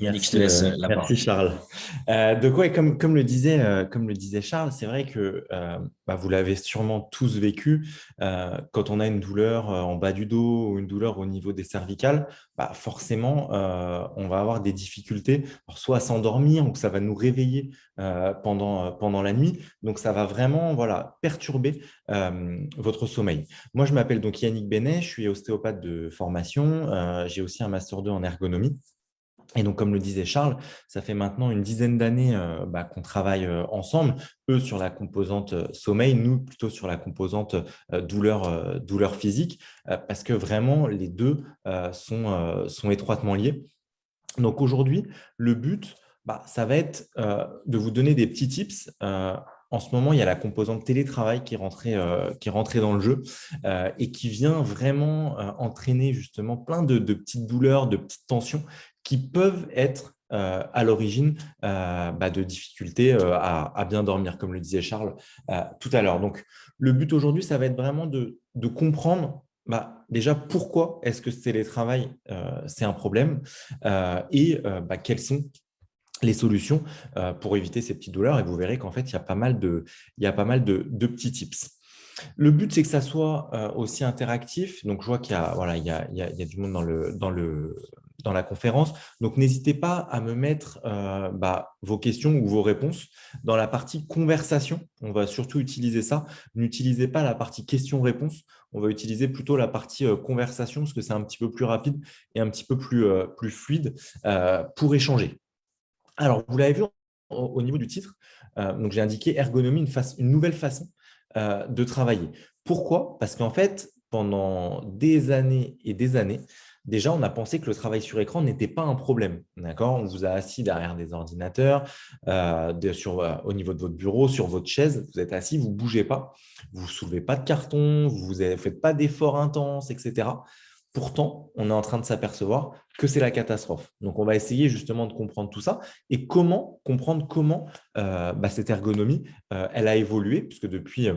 Yannick, je te Merci, laisse la merci parole. Charles. Donc ouais, comme le disait Charles, c'est vrai que vous l'avez sûrement tous vécu. Quand on a une douleur en bas du dos ou une douleur au niveau des cervicales, forcément, on va avoir des difficultés, alors, soit à s'endormir ou que ça va nous réveiller pendant la nuit. Donc ça va vraiment voilà, perturber votre sommeil. Moi, je m'appelle donc Yannick Benet, je suis ostéopathe de formation. J'ai aussi un master 2 en ergonomie. Et donc, comme le disait Charles, ça fait maintenant une dizaine d'années qu'on travaille ensemble, eux sur la composante sommeil, nous plutôt sur la composante douleur physique, parce que vraiment les deux sont étroitement liés. Donc aujourd'hui, le but, ça va être de vous donner des petits tips. En ce moment, il y a la composante télétravail qui est rentrée dans le jeu et qui vient vraiment entraîner justement plein de petites douleurs, de petites tensions qui peuvent être à l'origine de difficultés à bien dormir, comme le disait Charles tout à l'heure. Donc, le but aujourd'hui, ça va être vraiment de comprendre déjà pourquoi est-ce que ce télétravail, c'est un problème quelles sont les solutions pour éviter ces petites douleurs. Et vous verrez qu'en fait, il y a pas mal de petits tips. Le but, c'est que ça soit aussi interactif. Donc, je vois qu'il y a du monde dans la conférence. Donc, n'hésitez pas à me mettre vos questions ou vos réponses dans la partie conversation. On va surtout utiliser ça. N'utilisez pas la partie questions-réponses. On va utiliser plutôt la partie conversation parce que c'est un petit peu plus rapide et un petit peu plus fluide pour échanger. Alors, vous l'avez vu au niveau du titre, donc j'ai indiqué ergonomie, une nouvelle façon de travailler. Pourquoi? Parce qu'en fait, pendant des années et des années, déjà, on a pensé que le travail sur écran n'était pas un problème. D'accord? On vous a assis derrière des ordinateurs, au niveau de votre bureau, sur votre chaise, vous êtes assis, vous ne bougez pas, vous ne soulevez pas de carton, vous ne faites pas d'efforts intenses, etc. Pourtant, on est en train de s'apercevoir que c'est la catastrophe. Donc, on va essayer justement de comprendre tout ça et comprendre comment cette ergonomie, elle a évolué, puisque depuis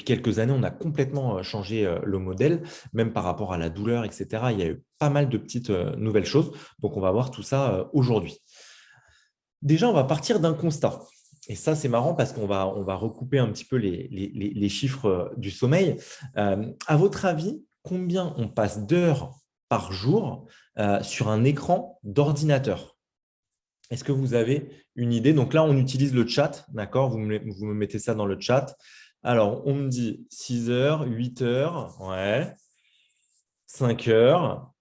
quelques années, on a complètement changé le modèle, même par rapport à la douleur, etc. Il y a eu pas mal de petites nouvelles choses. Donc, on va voir tout ça aujourd'hui. Déjà, on va partir d'un constat. Et ça, c'est marrant parce on va recouper un petit peu les chiffres du sommeil. À votre avis, combien on passe d'heures par jour sur un écran d'ordinateur? Est-ce que vous avez une idée? Donc là, on utilise le chat, d'accord? Vous me mettez ça dans le chat. Alors, on me dit 6 heures, 8 heures, ouais, 5 heures.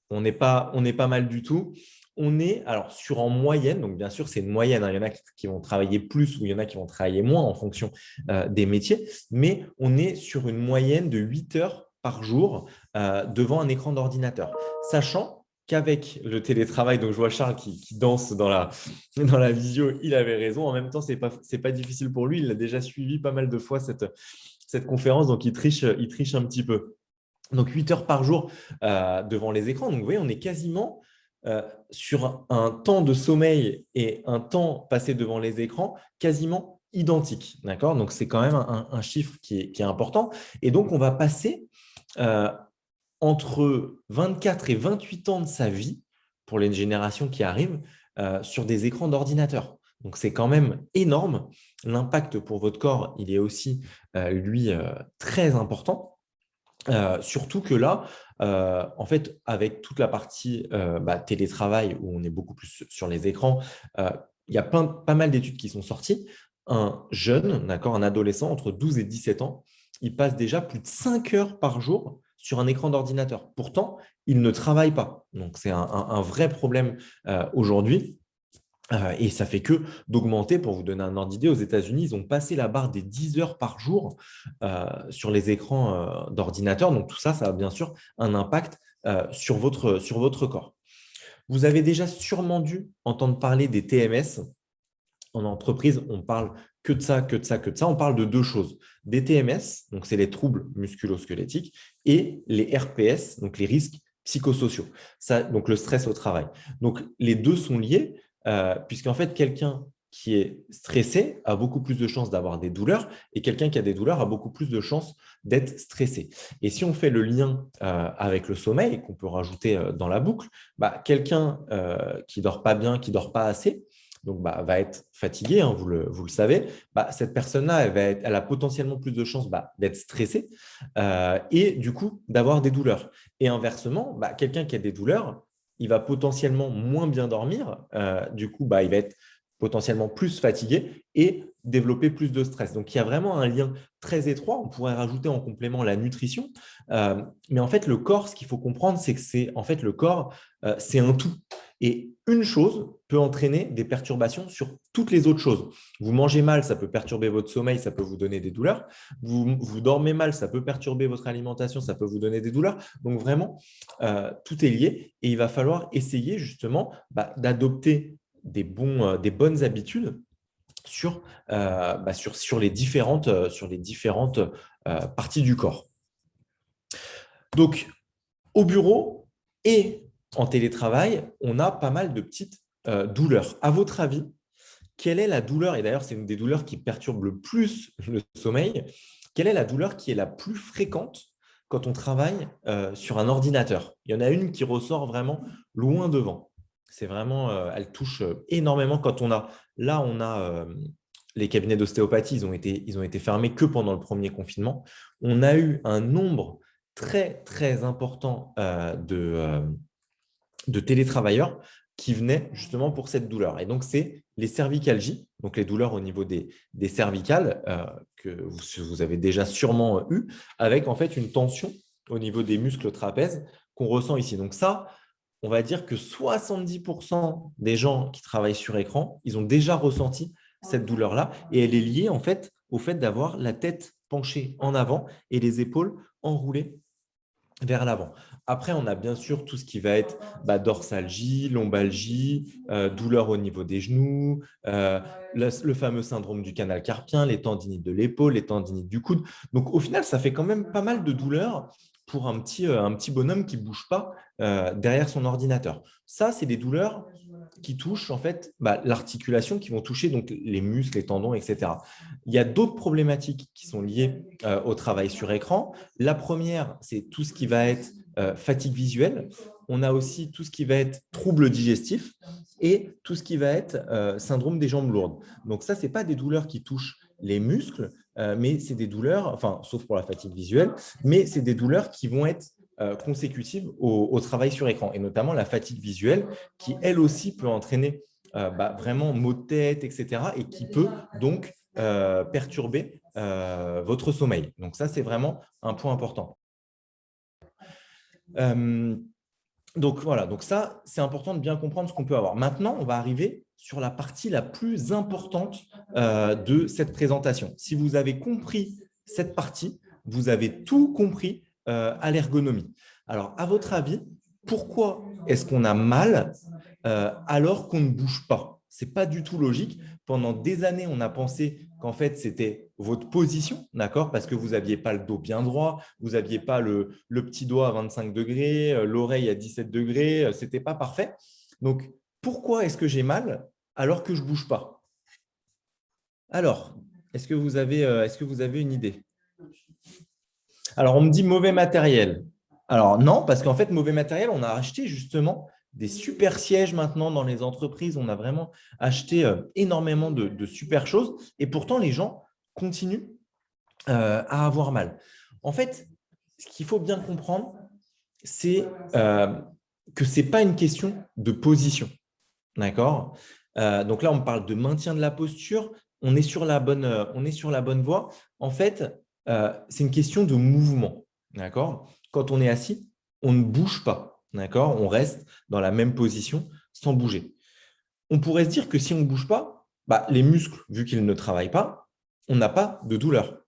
On n'est pas mal du tout. On est alors sur en moyenne, donc bien sûr, c'est une moyenne, hein. Il y en a qui vont travailler plus ou il y en a qui vont travailler moins en fonction des métiers, mais on est sur une moyenne de 8 heures par jour devant un écran d'ordinateur. Sachant qu'avec le télétravail, donc je vois Charles qui danse dans la visio, il avait raison. En même temps, c'est pas difficile pour lui. Il a déjà suivi pas mal de fois cette conférence, donc il triche un petit peu. Donc 8 heures par jour devant les écrans. Donc vous voyez, on est quasiment sur un temps de sommeil et un temps passé devant les écrans quasiment identiques. D'accord? Donc c'est quand même un chiffre qui est important. Et donc on va passer euh, entre 24 et 28 ans de sa vie pour les générations qui arrivent sur des écrans d'ordinateur. Donc c'est quand même énorme. L'impact pour votre corps, il est aussi, lui, très important. Surtout que là, en fait, avec toute la partie télétravail où on est beaucoup plus sur les écrans, euh, il y a pas mal d'études qui sont sorties. Un jeune, d'accord, un adolescent entre 12 et 17 ans, il passe déjà plus de 5 heures par jour sur un écran d'ordinateur. Pourtant, il ne travaille pas. Donc, c'est un vrai problème aujourd'hui. Et ça fait que d'augmenter, pour vous donner un ordre d'idée, aux États-Unis, ils ont passé la barre des 10 heures par jour sur les écrans d'ordinateur. Donc tout ça, ça a bien sûr un impact sur votre corps. Vous avez déjà sûrement dû entendre parler des TMS. En entreprise, on parle que de ça, que de ça, que de ça. On parle de deux choses. Des TMS, donc c'est les troubles musculo-squelettiques, et les RPS, donc les risques psychosociaux. Ça, donc le stress au travail. Donc les deux sont liés, puisqu'en fait, quelqu'un qui est stressé a beaucoup plus de chances d'avoir des douleurs et quelqu'un qui a des douleurs a beaucoup plus de chances d'être stressé. Et si on fait le lien avec le sommeil, qu'on peut rajouter dans la boucle, quelqu'un qui ne dort pas bien, qui ne dort pas assez, donc va être fatigué, hein, vous le savez, cette personne-là, elle a potentiellement plus de chances d'être stressée et du coup d'avoir des douleurs. Et inversement, quelqu'un qui a des douleurs, il va potentiellement moins bien dormir, du coup, il va être potentiellement plus fatigué et développer plus de stress. Donc, il y a vraiment un lien très étroit. On pourrait rajouter en complément la nutrition. Mais en fait, le corps, ce qu'il faut comprendre, c'est que le corps, c'est un tout. Et une chose peut entraîner des perturbations sur toutes les autres choses. Vous mangez mal, ça peut perturber votre sommeil, ça peut vous donner des douleurs. Vous dormez mal, ça peut perturber votre alimentation, ça peut vous donner des douleurs. Donc, vraiment, tout est lié et il va falloir essayer justement d'adopter des bonnes habitudes sur les différentes parties du corps. Donc, au bureau et en télétravail, on a pas mal de petites douleurs. À votre avis, quelle est la douleur, et d'ailleurs, c'est une des douleurs qui perturbe le plus le sommeil, quelle est la douleur qui est la plus fréquente quand on travaille sur un ordinateur? Il y en a une qui ressort vraiment loin devant. C'est vraiment, elle touche énormément quand on a… Là, on a les cabinets d'ostéopathie, ils ont été fermés que pendant le premier confinement. On a eu un nombre très, très important de télétravailleurs qui venaient justement pour cette douleur. Et donc, c'est les cervicalgies, donc les douleurs au niveau des cervicales que vous avez déjà sûrement eu, avec en fait une tension au niveau des muscles trapèzes qu'on ressent ici. Donc ça, on va dire que 70% des gens qui travaillent sur écran, ils ont déjà ressenti cette douleur-là et elle est liée en fait au fait d'avoir la tête penchée en avant et les épaules enroulées vers l'avant. Après, on a bien sûr tout ce qui va être dorsalgie, lombalgie, douleur au niveau des genoux, le fameux syndrome du canal carpien, les tendinites de l'épaule, les tendinites du coude. Donc, au final, ça fait quand même pas mal de douleurs pour un petit bonhomme qui ne bouge pas derrière son ordinateur. Ça, c'est des douleurs qui touchent en fait l'articulation, qui vont toucher donc les muscles, les tendons, etc. Il y a d'autres problématiques qui sont liées au travail sur écran. La première, c'est tout ce qui va être fatigue visuelle. On a aussi tout ce qui va être troubles digestifs et tout ce qui va être syndrome des jambes lourdes. Donc ça, ce n'est pas des douleurs qui touchent les muscles, mais c'est des douleurs, enfin, sauf pour la fatigue visuelle, mais c'est des douleurs qui vont être consécutives au travail sur écran, et notamment la fatigue visuelle qui, elle aussi, peut entraîner vraiment maux de tête, etc., et qui peut donc perturber votre sommeil. Donc ça, c'est vraiment un point important. Donc voilà, donc ça, c'est important de bien comprendre ce qu'on peut avoir. Maintenant, on va arriver sur la partie la plus importante de cette présentation. Si vous avez compris cette partie, vous avez tout compris à l'ergonomie. Alors, à votre avis, pourquoi est-ce qu'on a mal alors qu'on ne bouge pas? Ce n'est pas du tout logique. Pendant des années, on a pensé qu'en fait, c'était votre position, d'accord? Parce que vous n'aviez pas le dos bien droit, vous n'aviez pas le petit doigt à 25 degrés, l'oreille à 17 degrés, ce n'était pas parfait. Donc, pourquoi est-ce que j'ai mal alors que je ne bouge pas? Alors, est-ce que vous avez une idée? Alors, on me dit mauvais matériel. Alors, non, parce qu'en fait, mauvais matériel, on a acheté justement des super sièges maintenant dans les entreprises. On a vraiment acheté énormément de super choses. Et pourtant, les gens continuent à avoir mal. En fait, ce qu'il faut bien comprendre, c'est que ce n'est pas une question de position. D'accord? Donc là, on parle de maintien de la posture. On est sur la bonne voie. En fait, c'est une question de mouvement. D'accord? Quand on est assis, on ne bouge pas. D'accord? On reste dans la même position sans bouger. On pourrait se dire que si on ne bouge pas, les muscles, vu qu'ils ne travaillent pas, on n'a pas de douleur.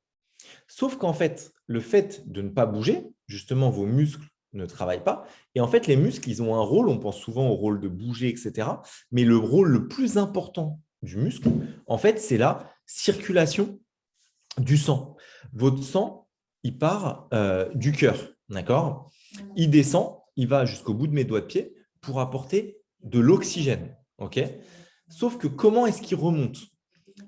Sauf qu'en fait, le fait de ne pas bouger, justement, vos muscles ne travaillent pas. Et en fait, les muscles, ils ont un rôle, on pense souvent au rôle de bouger, etc. Mais le rôle le plus important du muscle, en fait, c'est la circulation du sang. Votre sang, il part du cœur, d'accord? Il descend, il va jusqu'au bout de mes doigts de pied pour apporter de l'oxygène, ok? Sauf que comment est-ce qu'il remonte?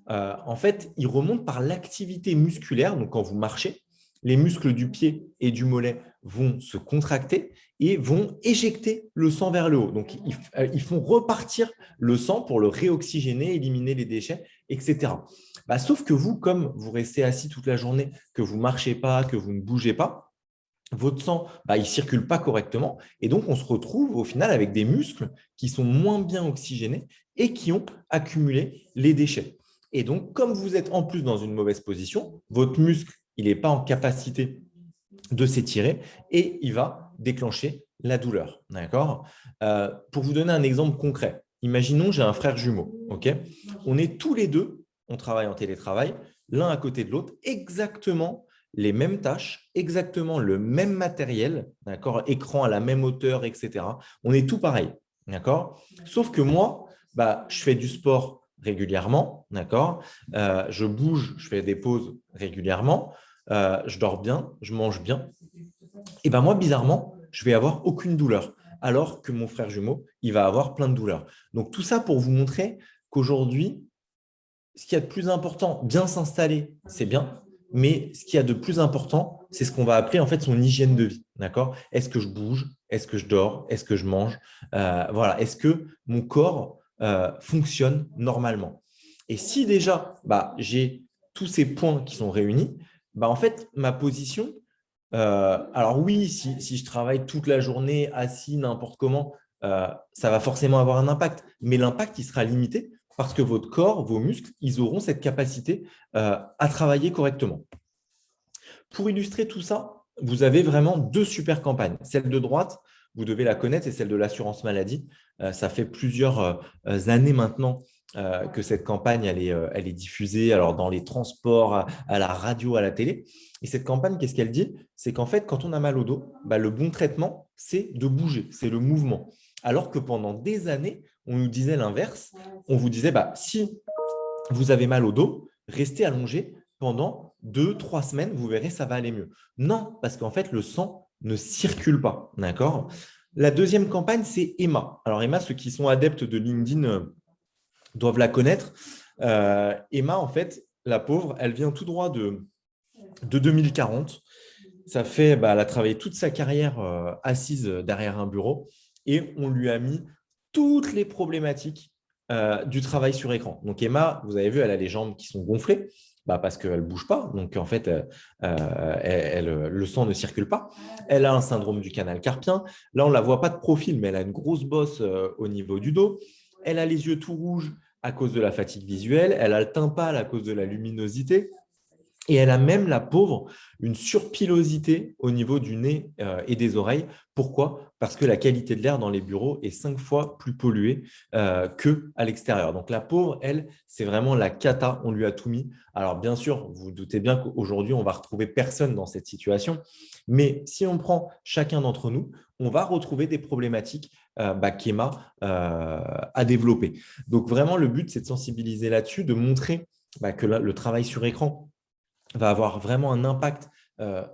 En fait, il remonte par l'activité musculaire. Donc, quand vous marchez, les muscles du pied et du mollet vont se contracter et vont éjecter le sang vers le haut. Donc, ils font repartir le sang pour le réoxygéner, éliminer les déchets, etc. Sauf que vous, comme vous restez assis toute la journée, que vous ne marchez pas, que vous ne bougez pas, votre sang, il ne circule pas correctement. Et donc, on se retrouve au final avec des muscles qui sont moins bien oxygénés et qui ont accumulé les déchets. Et donc, comme vous êtes en plus dans une mauvaise position, votre muscle, il n'est pas en capacité de s'étirer et il va déclencher la douleur. D'accord. Pour vous donner un exemple concret, imaginons j'ai un frère jumeau. Ok, on est tous les deux, on travaille en télétravail, l'un à côté de l'autre, exactement les mêmes tâches, exactement le même matériel, d'accord, écran à la même hauteur, etc. On est tout pareil, d'accord. Sauf que moi, je fais du sport régulièrement, d'accord. Je bouge, je fais des pauses régulièrement. Je dors bien, je mange bien. Et moi, bizarrement, je vais avoir aucune douleur, alors que mon frère jumeau, il va avoir plein de douleurs. Donc, tout ça pour vous montrer qu'aujourd'hui, ce qu'il y a de plus important, bien s'installer, c'est bien, mais ce qu'il y a de plus important, c'est ce qu'on va appeler en fait son hygiène de vie. D'accord? Est-ce que je bouge? Est-ce que je dors? Est-ce que je mange? Voilà. Est-ce que mon corps fonctionne normalement? Et si déjà, j'ai tous ces points qui sont réunis, en fait, ma position, alors oui, si je travaille toute la journée assis n'importe comment, ça va forcément avoir un impact. Mais l'impact, il sera limité parce que votre corps, vos muscles, ils auront cette capacité à travailler correctement. Pour illustrer tout ça, vous avez vraiment deux super campagnes. Celle de droite, vous devez la connaître, c'est celle de l'assurance maladie. Ça fait plusieurs années maintenant que cette campagne elle est diffusée alors dans les transports, à la radio, à la télé. Et cette campagne, qu'est-ce qu'elle dit? C'est qu'en fait, quand on a mal au dos, le bon traitement, c'est de bouger, c'est le mouvement. Alors que pendant des années, on nous disait l'inverse. On vous disait, si vous avez mal au dos, restez allongé pendant 2, 3 semaines, vous verrez, ça va aller mieux. Non, parce qu'en fait, le sang ne circule pas. D'accord. La deuxième campagne, c'est Emma. Alors, Emma, ceux qui sont adeptes de LinkedIn doivent la connaître. Emma, en fait, la pauvre, elle vient tout droit de 2040. Ça fait, elle a travaillé toute sa carrière assise derrière un bureau et on lui a mis toutes les problématiques du travail sur écran. Donc Emma, vous avez vu, elle a les jambes qui sont gonflées parce qu'elle ne bouge pas. Donc en fait, le sang ne circule pas. Elle a un syndrome du canal carpien. Là, on ne la voit pas de profil, mais elle a une grosse bosse au niveau du dos. Elle a les yeux tout rouges à cause de la fatigue visuelle. Elle a le teint pâle à cause de la luminosité. Et elle a même, la pauvre, une surpilosité au niveau du nez et des oreilles. Pourquoi? Parce que la qualité de l'air dans les bureaux est 5 fois plus polluée qu'à l'extérieur. Donc la pauvre, elle, c'est vraiment la cata, on lui a tout mis. Alors bien sûr, vous vous doutez bien qu'aujourd'hui, on va retrouver personne dans cette situation. Mais si on prend chacun d'entre nous, on va retrouver des problématiques qu'Emma a développées. Donc vraiment, le but, c'est de sensibiliser là-dessus, de montrer que le travail sur écran va avoir vraiment un impact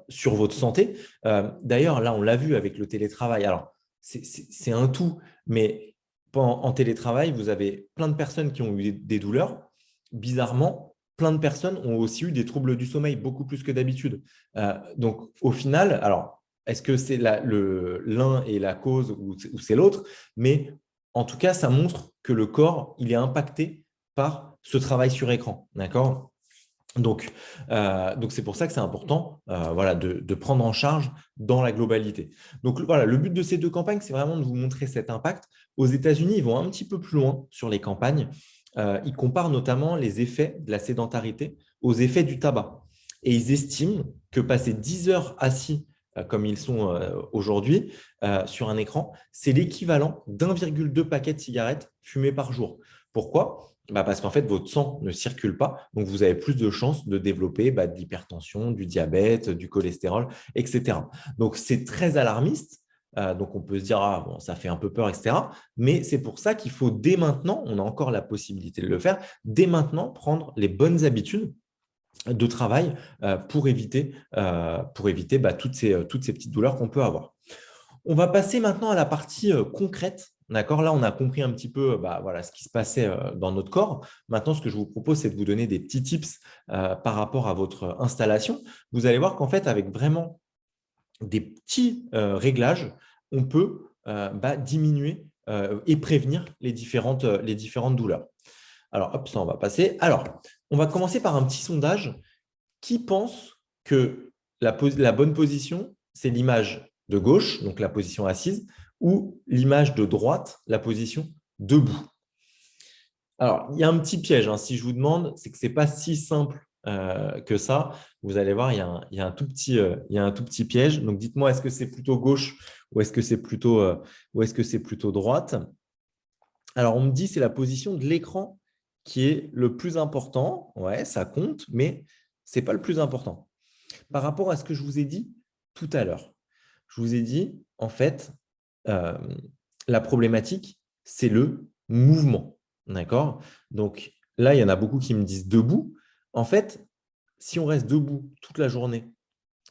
sur votre santé. D'ailleurs, là, on l'a vu avec le télétravail. Alors, c'est un tout, mais en télétravail, vous avez plein de personnes qui ont eu des douleurs. Bizarrement, plein de personnes ont aussi eu des troubles du sommeil, beaucoup plus que d'habitude. Donc, au final, alors, est-ce que c'est l'un est la cause ou c'est l'autre? Mais en tout cas, ça montre que le corps, il est impacté par ce travail sur écran. D'accord? Donc, c'est pour ça que c'est important de prendre en charge dans la globalité. Donc, voilà, le but de ces deux campagnes, c'est vraiment de vous montrer cet impact. Aux États-Unis, ils vont un petit peu plus loin sur les campagnes. Ils comparent notamment les effets de la sédentarité aux effets du tabac. Et ils estiment que passer 10 heures assis, comme ils sont aujourd'hui, sur un écran, c'est l'équivalent d'1,2 paquet de cigarettes fumées par jour. Pourquoi? Parce qu'en fait, votre sang ne circule pas, donc vous avez plus de chances de développer de l'hypertension, du diabète, du cholestérol, etc. Donc, c'est très alarmiste. Donc, on peut se dire, ah, bon, ça fait un peu peur, etc. Mais c'est pour ça qu'il faut dès maintenant, on a encore la possibilité de le faire, dès maintenant prendre les bonnes habitudes de travail pour éviter toutes ces petites douleurs qu'on peut avoir. On va passer maintenant à la partie concrète D'accord? Là, on a compris un petit peu voilà, ce qui se passait dans notre corps. Maintenant, ce que je vous propose, c'est de vous donner des petits tips par rapport à votre installation. Vous allez voir qu'en fait, avec vraiment des petits réglages, on peut diminuer et prévenir les différentes douleurs. Alors, hop, ça, on va passer. Alors, on va commencer par un petit sondage. Qui pense que la bonne position, c'est l'image de gauche, donc la position assise, ou l'image de droite, la position debout? Alors, il y a un petit piège, hein. Si je vous demande, c'est que ce n'est pas si simple que ça. Vous allez voir, il y a un tout petit piège. Donc, dites-moi, est-ce que c'est plutôt gauche ou est-ce que c'est plutôt droite? Alors, on me dit que c'est la position de l'écran qui est le plus important. Ouais, ça compte, mais ce n'est pas le plus important. Par rapport à ce que je vous ai dit tout à l'heure, je vous ai dit, en fait, euh, la problématique, c'est le mouvement. D'accord? Donc là, il y en a beaucoup qui me disent debout. En fait, si on reste debout toute la journée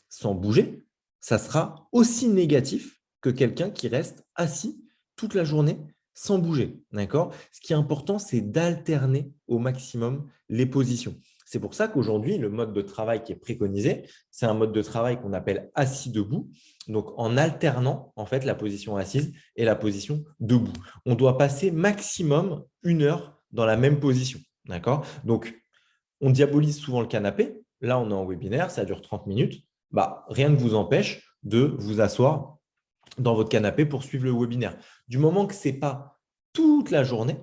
sans bouger, ça sera aussi négatif que quelqu'un qui reste assis toute la journée sans bouger. D'accord? Ce qui est important, c'est d'alterner au maximum les positions. C'est pour ça qu'aujourd'hui, le mode de travail qui est préconisé, c'est un mode de travail qu'on appelle assis debout. Donc, en alternant en fait la position assise et la position debout. On doit passer maximum 1 heure dans la même position. D'accord? Donc, on diabolise souvent le canapé. Là, on est en webinaire, ça dure 30 minutes. Rien ne vous empêche de vous asseoir dans votre canapé pour suivre le webinaire. Du moment que ce n'est pas toute la journée,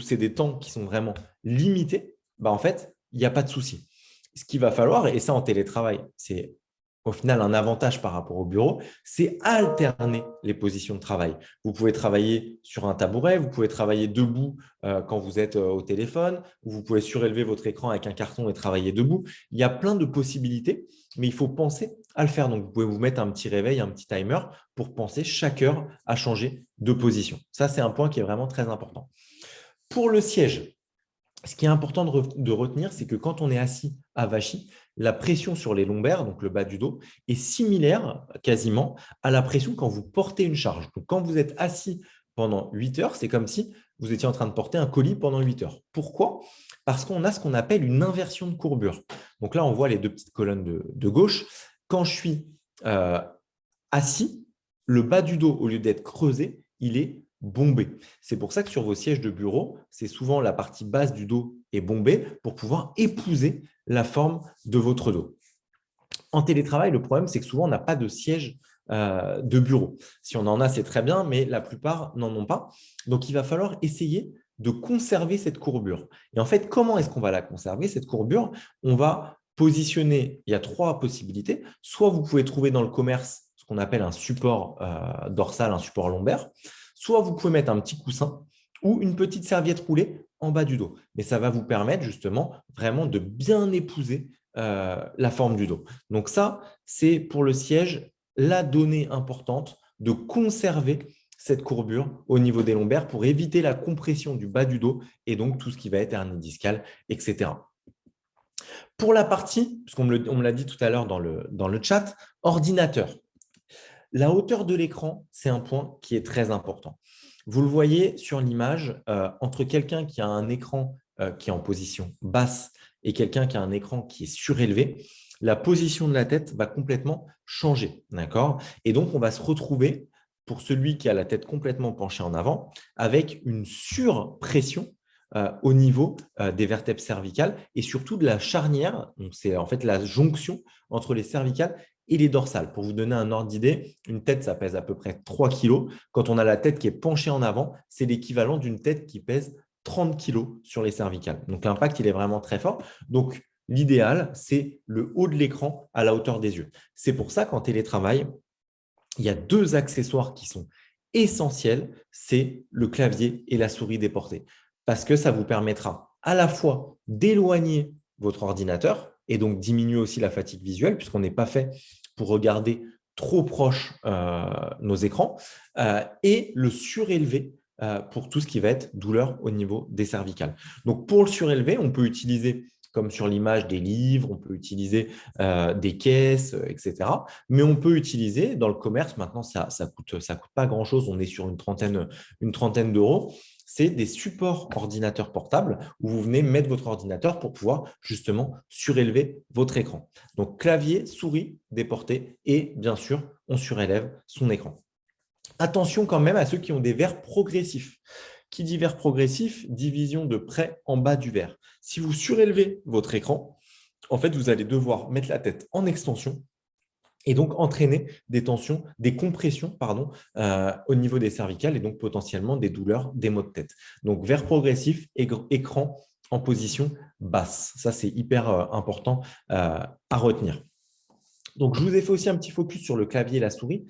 c'est des temps qui sont vraiment limités, en fait, il n'y a pas de souci. Ce qu'il va falloir, et ça en télétravail, c'est au final un avantage par rapport au bureau, c'est alterner les positions de travail. Vous pouvez travailler sur un tabouret, vous pouvez travailler debout quand vous êtes au téléphone, ou vous pouvez surélever votre écran avec un carton et travailler debout. Il y a plein de possibilités, mais il faut penser à le faire. Donc, vous pouvez vous mettre un petit réveil, un petit timer pour penser chaque heure à changer de position. Ça, c'est un point qui est vraiment très important. Pour le siège, ce qui est important de retenir, c'est que quand on est assis avachi, la pression sur les lombaires, donc le bas du dos, est similaire quasiment à la pression quand vous portez une charge. Donc, quand vous êtes assis pendant 8 heures, c'est comme si vous étiez en train de porter un colis pendant 8 heures. Pourquoi? Parce qu'on a ce qu'on appelle une inversion de courbure. Donc là, on voit les deux petites colonnes de gauche. Quand je suis assis, le bas du dos, au lieu d'être creusé, il est bombé. C'est pour ça que sur vos sièges de bureau, c'est souvent la partie basse du dos est bombée pour pouvoir épouser la forme de votre dos. En télétravail, le problème, c'est que souvent, on n'a pas de siège de bureau. Si on en a, c'est très bien, mais la plupart n'en ont pas. Donc, il va falloir essayer de conserver cette courbure. Et en fait, comment est-ce qu'on va la conserver, cette courbure? On va positionner, il y a 3 possibilités. Soit vous pouvez trouver dans le commerce ce qu'on appelle un support dorsal, un support lombaire. Soit vous pouvez mettre un petit coussin ou une petite serviette roulée en bas du dos. Mais ça va vous permettre justement vraiment de bien épouser la forme du dos. Donc ça, c'est pour le siège la donnée importante de conserver cette courbure au niveau des lombaires pour éviter la compression du bas du dos et donc tout ce qui va être hernie discale, etc. Pour la partie, puisqu'on me l'a dit tout à l'heure dans le chat, ordinateur. La hauteur de l'écran, c'est un point qui est très important. Vous le voyez sur l'image, entre quelqu'un qui a un écran qui est en position basse et quelqu'un qui a un écran qui est surélevé, la position de la tête va complètement changer. D'accord? Et donc, on va se retrouver, pour celui qui a la tête complètement penchée en avant, avec une surpression au niveau des vertèbres cervicales et surtout de la charnière. C'est en fait la jonction entre les cervicales et les dorsales. Pour vous donner un ordre d'idée, une tête, ça pèse à peu près 3 kg. Quand on a la tête qui est penchée en avant, c'est l'équivalent d'une tête qui pèse 30 kg sur les cervicales. Donc, l'impact, il est vraiment très fort. Donc, l'idéal, c'est le haut de l'écran à la hauteur des yeux. C'est pour ça qu'en télétravail, il y a 2 accessoires qui sont essentiels, c'est le clavier et la souris déportée. Parce que ça vous permettra à la fois d'éloigner votre ordinateur et donc diminuer aussi la fatigue visuelle puisqu'on n'est pas fait pour regarder trop proche nos écrans et le surélever pour tout ce qui va être douleur au niveau des cervicales. Donc, pour le surélever, on peut utiliser comme sur l'image des livres, on peut utiliser des caisses, etc. Mais on peut utiliser dans le commerce, maintenant ça coûte pas grand-chose, on est sur une trentaine d'euros. C'est des supports ordinateurs portables où vous venez mettre votre ordinateur pour pouvoir justement surélever votre écran. Donc clavier, souris déporté et bien sûr, on surélève son écran. Attention quand même à ceux qui ont des verres progressifs. Qui dit verre progressif, division de près en bas du verre. Si vous surélevez votre écran, en fait, vous allez devoir mettre la tête en extension et donc entraîner des tensions, des compressions au niveau des cervicales et donc potentiellement des douleurs, des maux de tête. Donc, verre progressif, écran en position basse. Ça, c'est hyper important à retenir. Donc, je vous ai fait aussi un petit focus sur le clavier et la souris,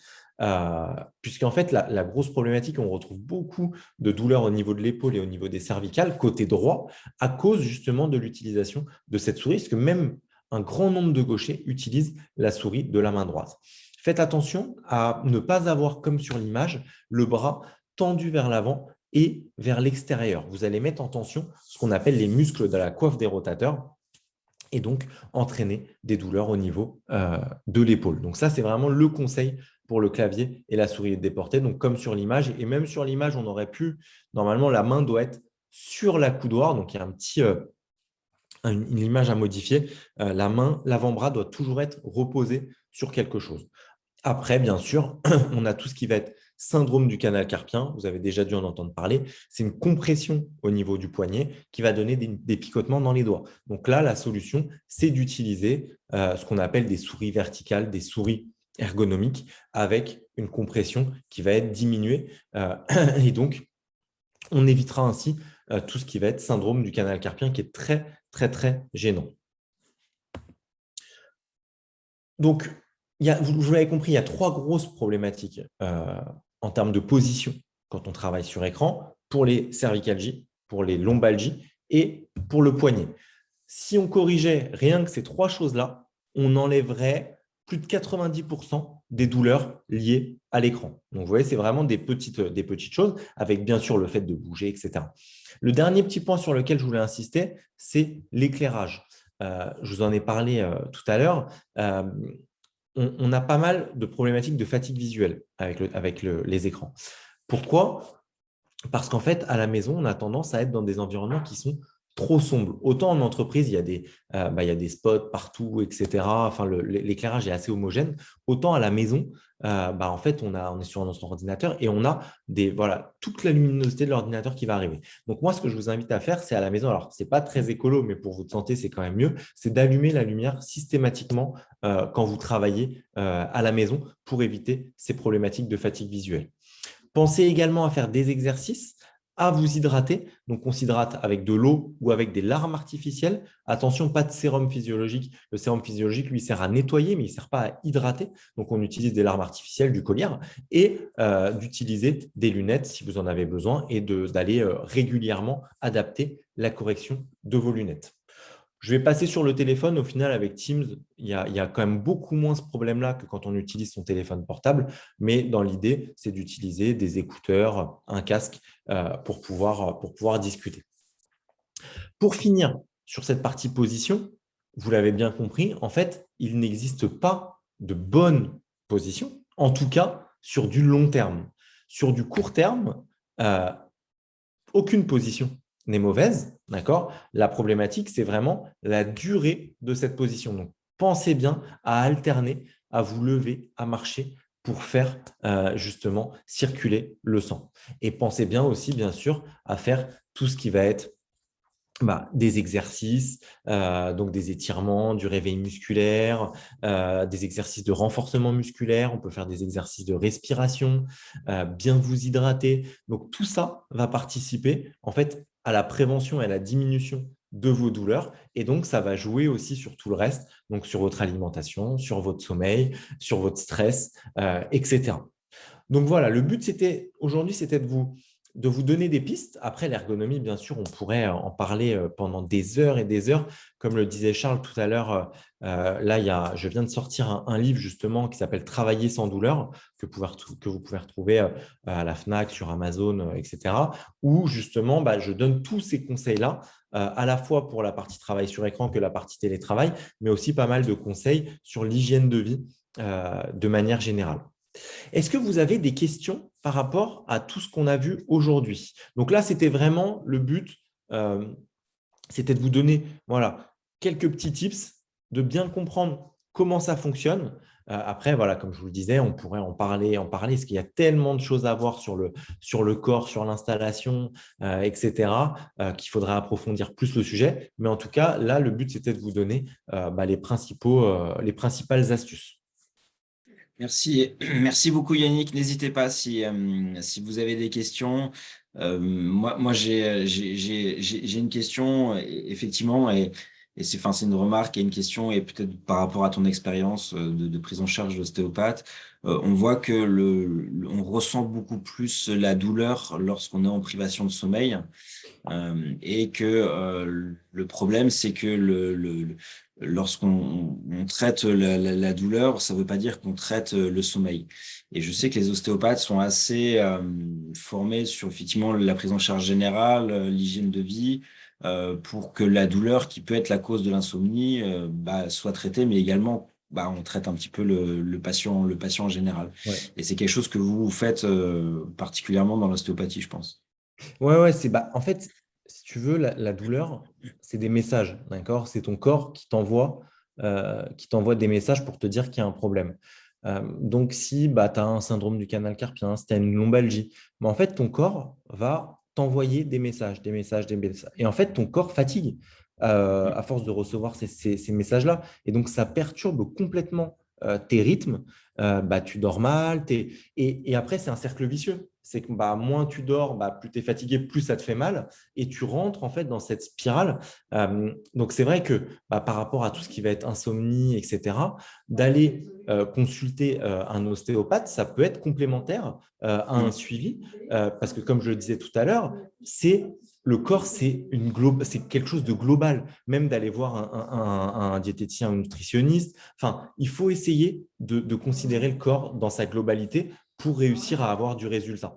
puisqu'en fait, la grosse problématique, on retrouve beaucoup de douleurs au niveau de l'épaule et au niveau des cervicales, côté droit, à cause justement de l'utilisation de cette souris, parce que même un grand nombre de gauchers utilisent la souris de la main droite. Faites attention à ne pas avoir, comme sur l'image, le bras tendu vers l'avant et vers l'extérieur. Vous allez mettre en tension ce qu'on appelle les muscles de la coiffe des rotateurs, et donc entraîner des douleurs au niveau de l'épaule. Donc ça, c'est vraiment le conseil pour le clavier et la souris déportée. Donc comme sur l'image, et même sur l'image, on aurait pu, normalement, la main doit être sur la coudoir. Donc il y a une image à modifier. La main, l'avant-bras doit toujours être reposé sur quelque chose. Après, bien sûr, on a tout ce qui va être syndrome du canal carpien. Vous avez déjà dû en entendre parler. C'est une compression au niveau du poignet qui va donner des picotements dans les doigts. Donc là, la solution, c'est d'utiliser ce qu'on appelle des souris verticales, des souris ergonomiques avec une compression qui va être diminuée. Et donc, on évitera ainsi tout ce qui va être syndrome du canal carpien qui est très, très, très gênant. Donc, vous l'avez compris, il y a trois grosses problématiques en termes de position quand on travaille sur écran pour les cervicalgies, pour les lombalgies et pour le poignet. Si on corrigeait rien que ces trois choses-là, on enlèverait plus de 90% des douleurs liées à l'écran. Donc, vous voyez, c'est vraiment des petites choses avec bien sûr le fait de bouger, etc. Le dernier petit point sur lequel je voulais insister, c'est l'éclairage. Je vous en ai parlé tout à l'heure. On a pas mal de problématiques de fatigue visuelle avec les écrans. Pourquoi? Parce qu'en fait, à la maison, on a tendance à être dans des environnements qui sont trop sombres. Autant en entreprise, il y a des spots partout, etc. Enfin, l'éclairage est assez homogène. Autant à la maison, en fait, on est sur notre ordinateur et on a toute la luminosité de l'ordinateur qui va arriver. Donc, moi, ce que je vous invite à faire, c'est à la maison, alors, ce n'est pas très écolo, mais pour votre santé, c'est quand même mieux, c'est d'allumer la lumière systématiquement quand vous travaillez à la maison pour éviter ces problématiques de fatigue visuelle. Pensez également à faire des exercices, à vous hydrater. Donc, on s'hydrate avec de l'eau ou avec des larmes artificielles. Attention, pas de sérum physiologique. Le sérum physiologique, lui, sert à nettoyer, mais il ne sert pas à hydrater. Donc, on utilise des larmes artificielles, du collyre et d'utiliser des lunettes si vous en avez besoin et d'aller régulièrement adapter la correction de vos lunettes. Je vais passer sur le téléphone. Au final, avec Teams, il y a quand même beaucoup moins ce problème-là que quand on utilise son téléphone portable. Mais dans l'idée, c'est d'utiliser des écouteurs, un casque pour pouvoir discuter. Pour finir sur cette partie position, vous l'avez bien compris, en fait, il n'existe pas de bonne position, en tout cas sur du long terme. Sur du court terme, aucune position n'est mauvaise, d'accord? La problématique, c'est vraiment la durée de cette position. Donc, pensez bien à alterner, à vous lever, à marcher pour faire justement circuler le sang. Et pensez bien aussi, bien sûr, à faire tout ce qui va être des exercices, donc des étirements, du réveil musculaire, des exercices de renforcement musculaire. On peut faire des exercices de respiration, bien vous hydrater. Donc, tout ça va participer en fait à la prévention et à la diminution de vos douleurs. Et donc, ça va jouer aussi sur tout le reste, donc sur votre alimentation, sur votre sommeil, sur votre stress, etc. Donc voilà, le but aujourd'hui, c'était de vous donner des pistes. Après, l'ergonomie, bien sûr, on pourrait en parler pendant des heures et des heures. Comme le disait Charles tout à l'heure, je viens de sortir un livre justement qui s'appelle « Travailler sans douleur » que vous pouvez retrouver à la Fnac, sur Amazon, etc. où justement, je donne tous ces conseils-là à la fois pour la partie travail sur écran que la partie télétravail, mais aussi pas mal de conseils sur l'hygiène de vie de manière générale. Est-ce que vous avez des questions par rapport à tout ce qu'on a vu aujourd'hui? Donc là, c'était vraiment le but, euh, c'était de vous donner voilà, quelques petits tips, de bien comprendre comment ça fonctionne. Après, voilà, comme je vous le disais, on pourrait en parler, parce qu'il y a tellement de choses à voir sur le corps, sur l'installation, etc., qu'il faudrait approfondir plus le sujet. Mais en tout cas, là, le but, c'était de vous donner les principales astuces. Merci, merci beaucoup Yannick. N'hésitez pas si vous avez des questions. Moi j'ai une question, effectivement, et c'est une remarque et une question, et peut-être par rapport à ton expérience de prise en charge d'ostéopathe. On voit que on ressent beaucoup plus la douleur lorsqu'on est en privation de sommeil. Et que le problème, c'est que lorsqu'on traite la douleur, ça ne veut pas dire qu'on traite le sommeil. Et je sais que les ostéopathes sont assez formés sur effectivement la prise en charge générale, l'hygiène de vie, pour que la douleur qui peut être la cause de l'insomnie soit traitée, mais également on traite un petit peu le patient en général. Ouais. Et c'est quelque chose que vous faites particulièrement dans l'ostéopathie, je pense. Ouais, en fait, si tu veux, la douleur, c'est des messages, d'accord? C'est ton corps qui t'envoie des messages pour te dire qu'il y a un problème. Donc, si tu as un syndrome du canal carpien, si tu as une lombalgie, mais en fait, ton corps va t'envoyer des messages, des messages, des messages. Et en fait, ton corps fatigue à force de recevoir ces messages-là. Et donc, ça perturbe complètement tes rythmes. Tu dors mal. Et après, c'est un cercle vicieux. C'est que moins tu dors, plus tu es fatigué, plus ça te fait mal. Et tu rentres en fait dans cette spirale. Donc, c'est vrai que par rapport à tout ce qui va être insomnie, etc., d'aller consulter un ostéopathe, ça peut être complémentaire à un Mm. suivi. Parce que, comme je le disais tout à l'heure, le corps, c'est quelque chose de global. Même d'aller voir un diététicien, un nutritionniste. Enfin, il faut essayer de considérer le corps dans sa globalité pour réussir à avoir du résultat.